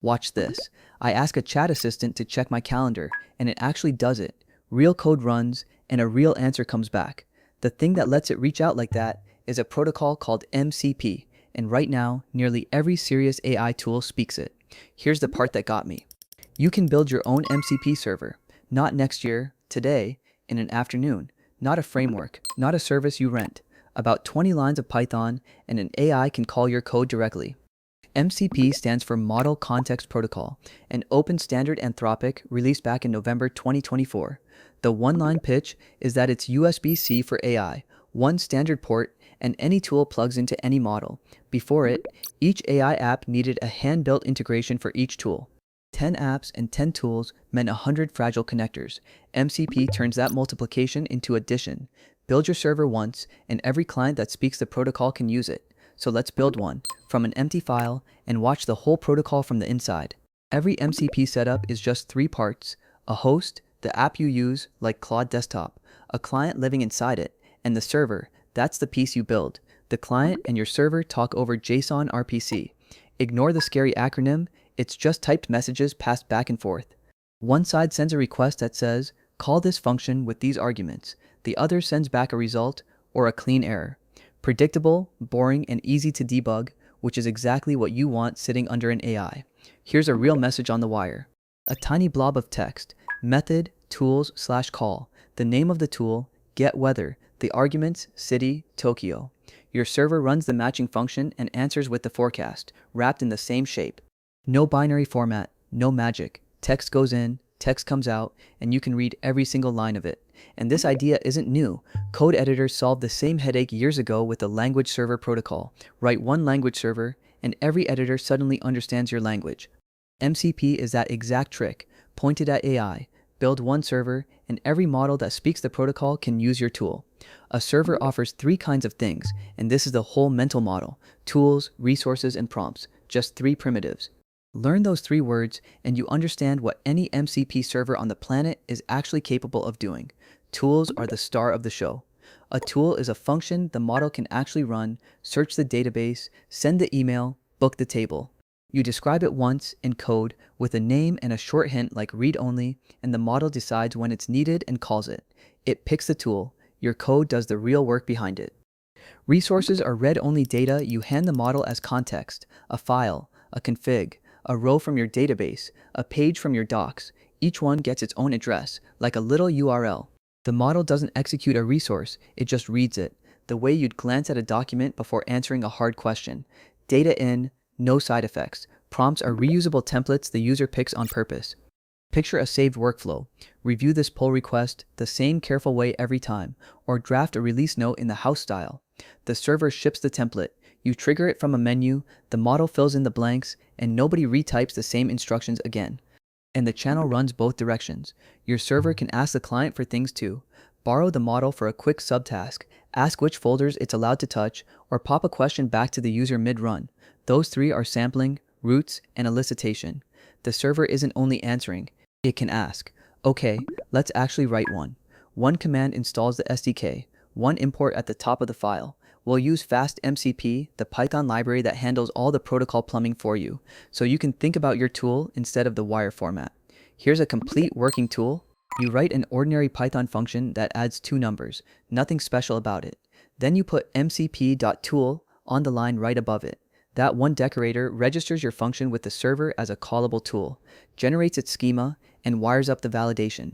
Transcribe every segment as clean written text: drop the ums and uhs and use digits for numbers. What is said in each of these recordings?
Watch this. I ask a chat assistant to check my calendar, and it actually does it. Real code runs, and a real answer comes back. The thing that lets it reach out like that is a protocol called MCP, and right now, nearly every serious AI tool speaks it. Here's the part that got me. You can build your own MCP server, not next year, today, in an afternoon, not a framework, not a service you rent. About 20 lines of Python, and an AI can call your code directly. MCP stands for Model Context Protocol, an open standard Anthropic released back in November 2024. The one-line pitch is that it's USB-C for AI, one standard port, and any tool plugs into any model. Before it, each AI app needed a hand-built integration for each tool. 10 apps and 10 tools meant 100 fragile connectors. MCP turns that multiplication into addition. Build your server once, and every client that speaks the protocol can use it. So let's build one from an empty file and watch the whole protocol from the inside. Every MCP setup is just 3 parts: a host, the app you use, like Claude Desktop, a client living inside it, and the server. That's the piece you build. The client and your server talk over JSON-RPC. Ignore the scary acronym, it's just typed messages passed back and forth. One side sends a request that says, call this function with these arguments. The other sends back a result or a clean error. Predictable, boring, and easy to debug, which is exactly what you want sitting under an AI. Here's a real message on the wire. A tiny blob of text, method, tools/call, the name of the tool, get weather, the arguments, city, Tokyo. Your server runs the matching function and answers with the forecast, wrapped in the same shape. No binary format, no magic. Text goes in, text comes out, and you can read every single line of it. And this idea isn't new. Code editors solved the same headache years ago with the language server protocol. Write one language server, and every editor suddenly understands your language. MCP is that exact trick, pointed at AI. Build one server, and every model that speaks the protocol can use your tool. A server offers 3 kinds of things, and this is the whole mental model: tools, resources, and prompts. Just 3 primitives. Learn those 3 words, and you understand what any MCP server on the planet is actually capable of doing. Tools are the star of the show. A tool is a function the model can actually run, search the database, send the email, book the table. You describe it once in code with a name and a short hint like read only, and the model decides when it's needed and calls it. It picks the tool. Your code does the real work behind it. Resources are read-only data you hand the model as context: a file, a config, a row from your database, a page from your docs. Each one gets its own address, like a little URL. The model doesn't execute a resource, it just reads it, the way you'd glance at a document before answering a hard question. Data in, no side effects. Prompts are reusable templates the user picks on purpose. Picture a saved workflow. Review this pull request the same careful way every time, or draft a release note in the house style. The server ships the template. You trigger it from a menu, the model fills in the blanks, and nobody retypes the same instructions again. And the channel runs both directions. Your server can ask the client for things too. Borrow the model for a quick subtask, ask which folders it's allowed to touch, or pop a question back to the user mid-run. Those 3 are sampling, roots, and elicitation. The server isn't only answering, it can ask, okay, let's actually write one. One command installs the SDK, one import at the top of the file. We'll use FastMCP, the Python library that handles all the protocol plumbing for you, so you can think about your tool instead of the wire format. Here's a complete working tool. You write an ordinary Python function that adds 2 numbers, nothing special about it. Then you put mcp.tool on the line right above it. That one decorator registers your function with the server as a callable tool, generates its schema, and wires up the validation.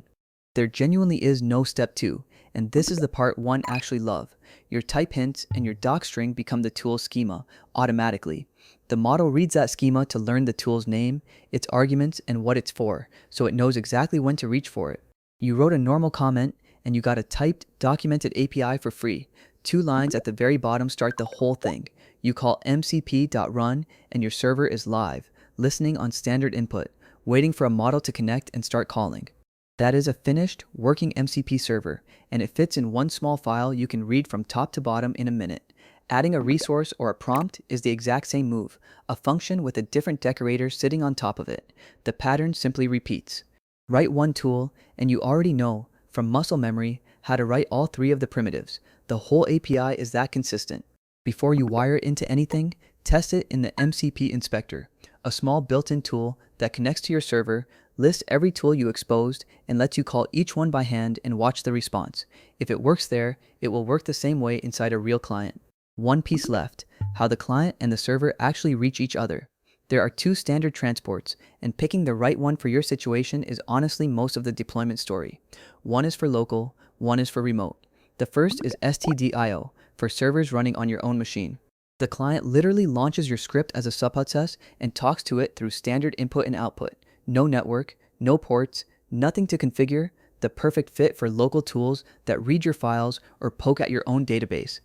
There genuinely is no step 2, and this is the part one actually love. Your type hints and your docstring become the tool's schema automatically. The model reads that schema to learn the tool's name, its arguments, and what it's for, so it knows exactly when to reach for it. You wrote a normal comment, and you got a typed, documented API for free. 2 lines at the very bottom start the whole thing. You call mcp.run, and your server is live, listening on standard input, waiting for a model to connect and start calling. That is a finished, working MCP server, and it fits in one small file you can read from top to bottom in a minute. Adding a resource or a prompt is the exact same move, a function with a different decorator sitting on top of it. The pattern simply repeats. Write one tool, and you already know, from muscle memory, how to write all 3 of the primitives. The whole API is that consistent. Before you wire it into anything, test it in the MCP Inspector, a small built-in tool that connects to your server, lists every tool you exposed, and lets you call each one by hand and watch the response. If it works there, it will work the same way inside a real client. One piece left: how the client and the server actually reach each other. There are two standard transports, and picking the right one for your situation is honestly most of the deployment story. One is for local, one is for remote. The first is stdio, for servers running on your own machine. The client literally launches your script as a subprocess and talks to it through standard input and output. No network, no ports, nothing to configure. The perfect fit for local tools that read your files or poke at your own database.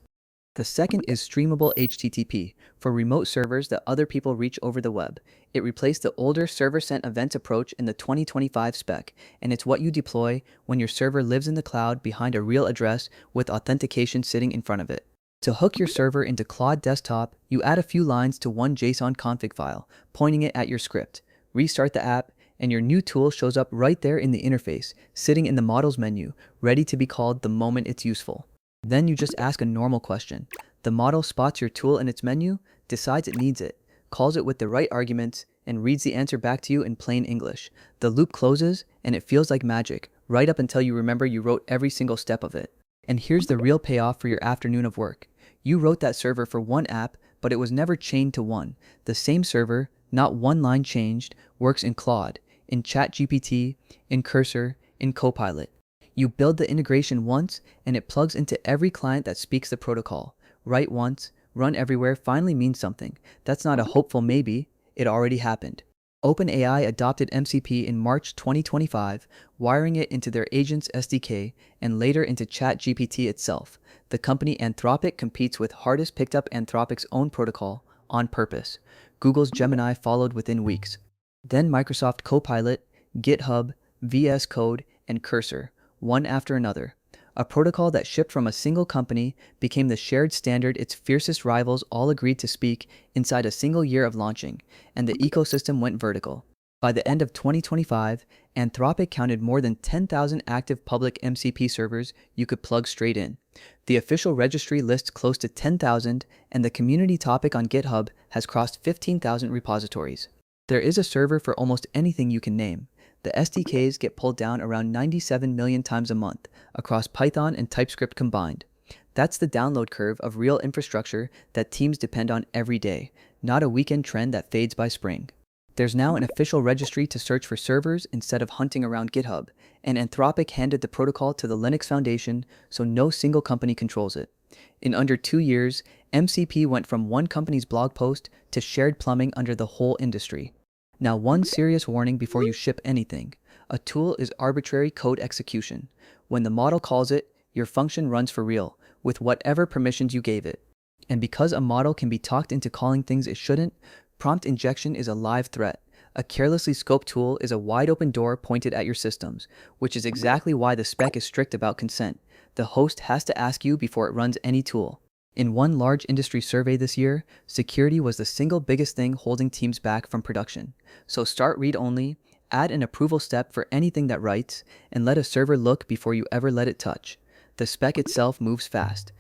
The second is Streamable HTTP, for remote servers that other people reach over the web. It replaced the older server-sent events approach in the 2025 spec, and it's what you deploy when your server lives in the cloud behind a real address with authentication sitting in front of it. To hook your server into Claude Desktop, you add a few lines to one JSON config file, pointing it at your script. Restart the app, and your new tool shows up right there in the interface, sitting in the Models menu, ready to be called the moment it's useful. Then you just ask a normal question. The model spots your tool in its menu, decides it needs it, calls it with the right arguments, and reads the answer back to you in plain English. The loop closes, and it feels like magic, right up until you remember you wrote every single step of it. And here's the real payoff for your afternoon of work. You wrote that server for one app, but it was never chained to one. The same server, not one line changed, works in Claude, in ChatGPT, in Cursor, in Copilot. You build the integration once, and it plugs into every client that speaks the protocol. Write once, run everywhere finally means something. That's not a hopeful maybe, it already happened. OpenAI adopted MCP in March 2025, wiring it into their agent's SDK and later into ChatGPT itself. The company Anthropic competes with hardest picked up Anthropic's own protocol on purpose. Google's Gemini followed within weeks. Then Microsoft Copilot, GitHub, VS Code, and Cursor, one after another. A protocol that shipped from a single company became the shared standard its fiercest rivals all agreed to speak inside a single year of launching, and the ecosystem went vertical. By the end of 2025, Anthropic counted more than 10,000 active public MCP servers you could plug straight in. The official registry lists close to 10,000, and the community topic on GitHub has crossed 15,000 repositories. There is a server for almost anything you can name. The SDKs get pulled down around 97 million times a month, across Python and TypeScript combined. That's the download curve of real infrastructure that teams depend on every day, not a weekend trend that fades by spring. There's now an official registry to search for servers instead of hunting around GitHub, and Anthropic handed the protocol to the Linux Foundation, so no single company controls it. In under 2 years, MCP went from one company's blog post to shared plumbing under the whole industry. Now, one serious warning before you ship anything. A tool is arbitrary code execution. When the model calls it, your function runs for real, with whatever permissions you gave it. And because a model can be talked into calling things it shouldn't, prompt injection is a live threat. A carelessly scoped tool is a wide open door pointed at your systems, which is exactly why the spec is strict about consent. The host has to ask you before it runs any tool. In one large industry survey this year, security was the single biggest thing holding teams back from production. So start read-only, add an approval step for anything that writes, and let a server look before you ever let it touch. The spec itself moves fast.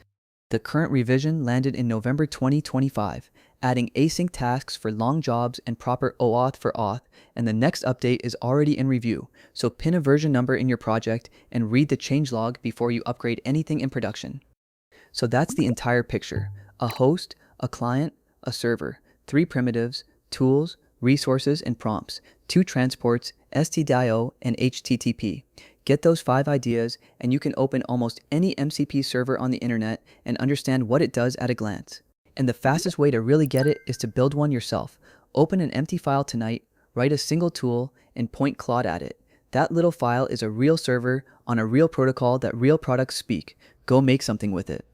The current revision landed in November 2025, adding async tasks for long jobs and proper OAuth for auth, and the next update is already in review, so pin a version number in your project and read the changelog before you upgrade anything in production. So that's the entire picture: a host, a client, a server, 3 primitives, tools, resources, and prompts, 2 transports, stdio, and HTTP. Get those 5 ideas, and you can open almost any MCP server on the internet and understand what it does at a glance. And the fastest way to really get it is to build one yourself. Open an empty file tonight, write a single tool, and point Claude at it. That little file is a real server on a real protocol that real products speak. Go make something with it.